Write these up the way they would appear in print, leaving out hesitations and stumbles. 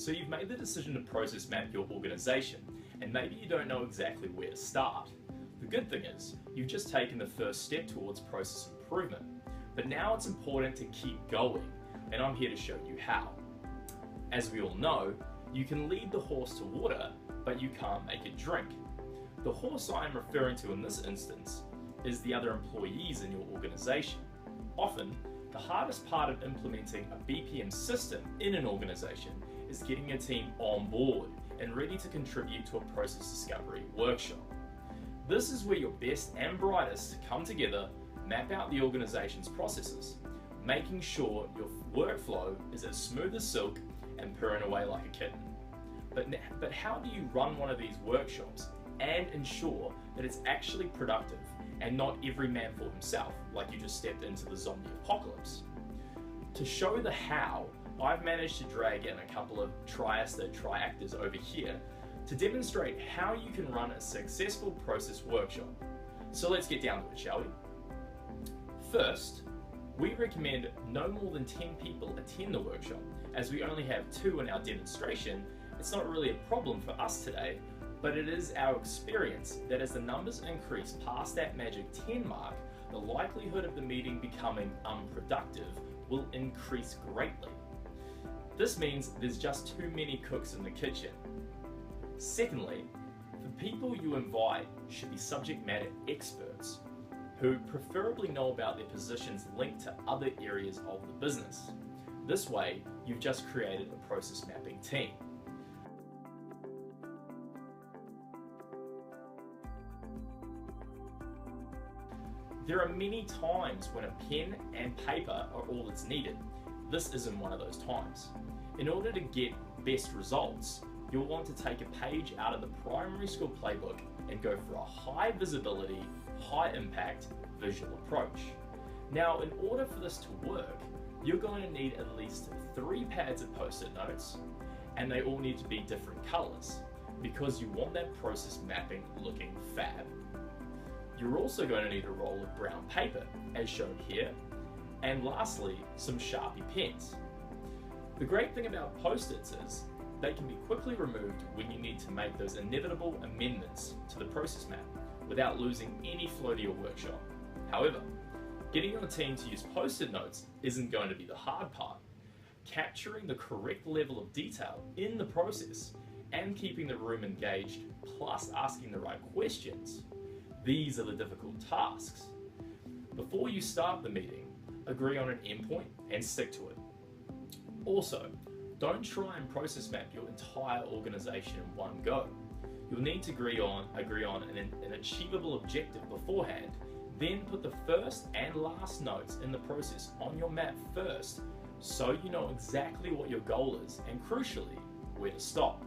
So you've made the decision to process map your organization, and maybe you don't know exactly where to start. The good thing is, you've just taken the first step towards process improvement. But now it's important to keep going, and I'm here to show you how. As we all know, you can lead the horse to water, but you can't make it drink. The horse I am referring to in this instance is the other employees in your organization. Often, the hardest part of implementing a BPM system in an organization is getting your team on board and ready to contribute to a process discovery workshop. This is where your best and brightest come together, map out the organization's processes, making sure your workflow is as smooth as silk and purring away like a kitten. But how do you run one of these workshops and ensure that it's actually productive and not every man for himself, like you just stepped into the zombie apocalypse? To show the how, I've managed to drag in a couple of Triasters over here to demonstrate how you can run a successful process workshop. So let's get down to it, shall we? First, we recommend no more than 10 people attend the workshop. As we only have 2 in our demonstration, it's not really a problem for us today, but it is our experience that as the numbers increase past that magic 10 mark, the likelihood of the meeting becoming unproductive will increase greatly. This means there's just too many cooks in the kitchen. Secondly, the people you invite should be subject matter experts who preferably know about their positions linked to other areas of the business. This way, you've just created a process mapping team. There are many times when a pen and paper are all that's needed. This isn't one of those times. In order to get best results, you'll want to take a page out of the primary school playbook and go for a high visibility, high impact visual approach. Now, in order for this to work, you're going to need at least 3 pads of post-it notes, and they all need to be different colors because you want that process mapping looking fab. You're also going to need a roll of brown paper, as shown here, and lastly, some Sharpie pens. The great thing about post-its is they can be quickly removed when you need to make those inevitable amendments to the process map without losing any flow to your workshop. However, getting your team to use post-it notes isn't going to be the hard part. Capturing the correct level of detail in the process and keeping the room engaged, plus asking the right questions, these are the difficult tasks. Before you start the meeting, agree on an endpoint and stick to it. Also, don't try and process map your entire organization in one go. You'll need to agree on an achievable objective beforehand, then put the first and last notes in the process on your map first, so you know exactly what your goal is and crucially, where to stop.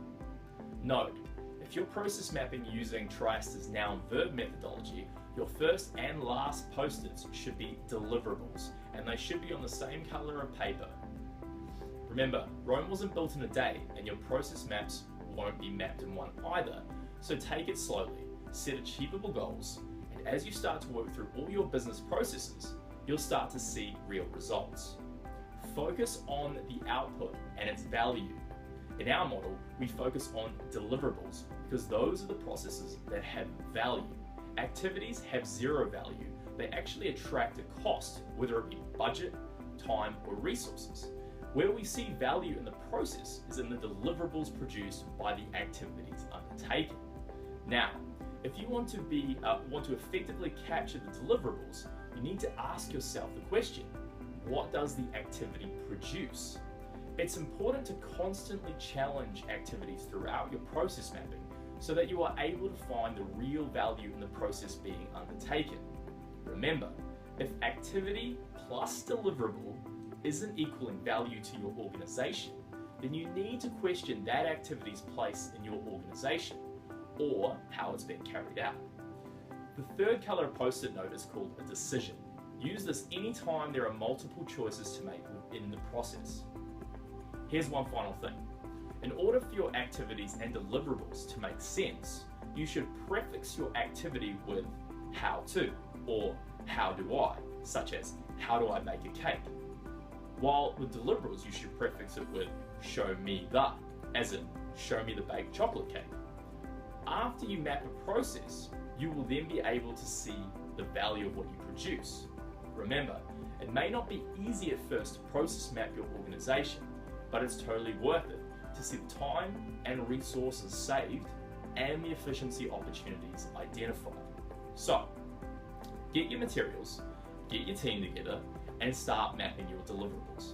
Note, if you're process mapping using Triaster's noun verb methodology, your first and last post-its should be deliverables, and they should be on the same color of paper. Remember, Rome wasn't built in a day, and your process maps won't be mapped in one either, so take it slowly, set achievable goals, and as you start to work through all your business processes, you'll start to see real results. Focus on the output and its value. In our model, we focus on deliverables because those are the processes that have value. Activities have zero value. They actually attract a cost, whether it be budget, time, or resources. Where we see value in the process is in the deliverables produced by the activities undertaken. Now, if you want to effectively capture the deliverables, you need to ask yourself the question, what does the activity produce? It's important to constantly challenge activities throughout your process mapping so that you are able to find the real value in the process being undertaken. Remember, if activity plus deliverable isn't equaling value to your organization, then you need to question that activity's place in your organization or how it's being carried out. The third color post-it note is called a decision. Use this anytime there are multiple choices to make within the process. Here's one final thing. In order for your activities and deliverables to make sense, you should prefix your activity with how to or how do I, such as how do I make a cake? While with deliverables, you should prefix it with show me the. as in, show me the baked chocolate cake. After you map a process, you will then be able to see the value of what you produce. Remember, it may not be easy at first to process map your organization, but it's totally worth it to see the time and resources saved and the efficiency opportunities identified. So, get your materials, get your team together, and start mapping your deliverables.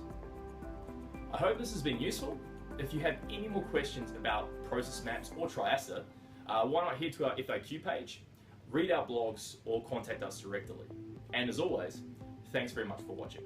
I hope this has been useful. If you have any more questions about process maps or Triaster, why not head to our FAQ page, read our blogs, or contact us directly. And as always, thanks very much for watching.